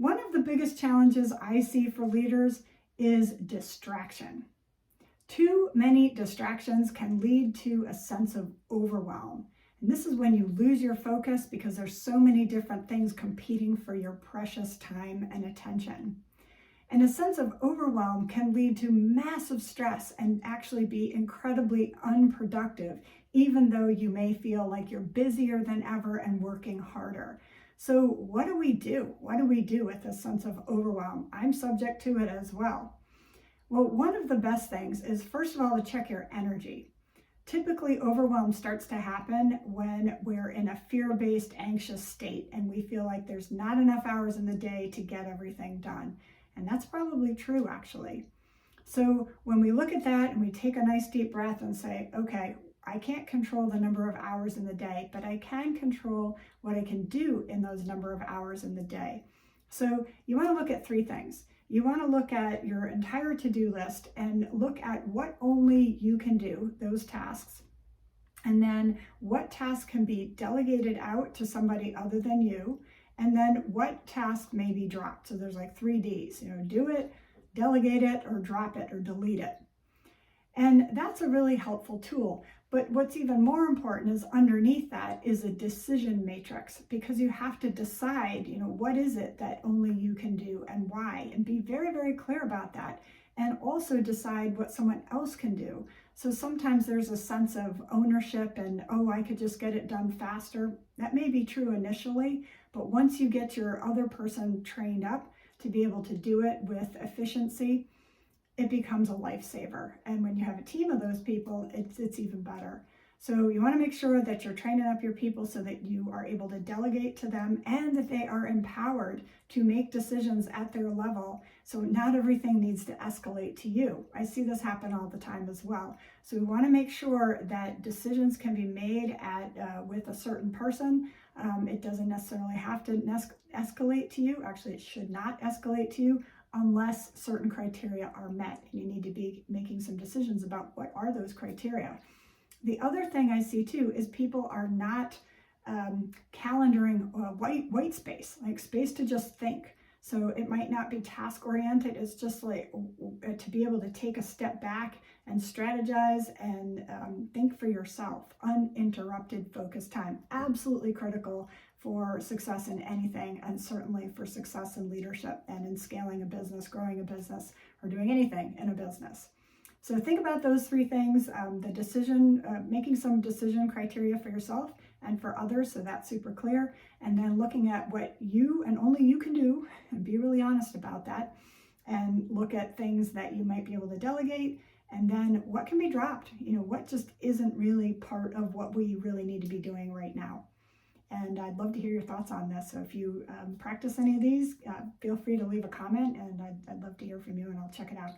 One of the biggest challenges I see for leaders is distraction. Too many distractions can lead to a sense of overwhelm. And this is when you lose your focus because there's so many different things competing for your precious time and attention. And a sense of overwhelm can lead to massive stress and actually be incredibly unproductive, even though you may feel like you're busier than ever and working harder. So what do we do? What do we do with this sense of overwhelm? I'm subject to it as well. Well, one of the best things is, first of all, to check your energy. Typically, overwhelm starts to happen when we're in a fear-based, anxious state and we feel like there's not enough hours in the day to get everything done. And that's probably true, actually. So when we look at that and we take a nice deep breath and say, okay, I can't control the number of hours in the day, but I can control what I can do in those number of hours in the day. So you want to look at three things. You want to look at your entire to-do list and look at what only you can do, those tasks, and then what tasks can be delegated out to somebody other than you, and then what task may be dropped. So there's like 3Ds, do it, delegate it, or drop it, or delete it. And that's a really helpful tool. But what's even more important is underneath that is a decision matrix, because you have to decide, what is it that only you can do and why, and be very, very clear about that. And also decide what someone else can do. So sometimes there's a sense of ownership and, oh, I could just get it done faster. That may be true initially, but once you get your other person trained up to be able to do it with efficiency, it becomes a lifesaver. And when you have a team of those people, it's even better. So you want to make sure that you're training up your people so that you are able to delegate to them and that they are empowered to make decisions at their level. So not everything needs to escalate to you. I see this happen all the time as well. So we want to make sure that decisions can be made with a certain person. It doesn't necessarily have to escalate to you. Actually, it should not escalate to you unless certain criteria are met. And you need to be making some decisions about what are those criteria. The other thing I see too is people are not calendaring white space, like space to just think. So it might not be task oriented. It's just like to be able to take a step back and strategize and think for yourself. Uninterrupted focus time. Absolutely critical for success in anything, and certainly for success in leadership and in scaling a business, growing a business, or doing anything in a business. So think about those three things, making some decision criteria for yourself and for others, so that's super clear, and then looking at what you and only you can do, and be really honest about that, and look at things that you might be able to delegate, and then what can be dropped, what just isn't really part of what we really need to be doing right now. And I'd love to hear your thoughts on this. So if you practice any of these, feel free to leave a comment, and I'd love to hear from you, and I'll check it out.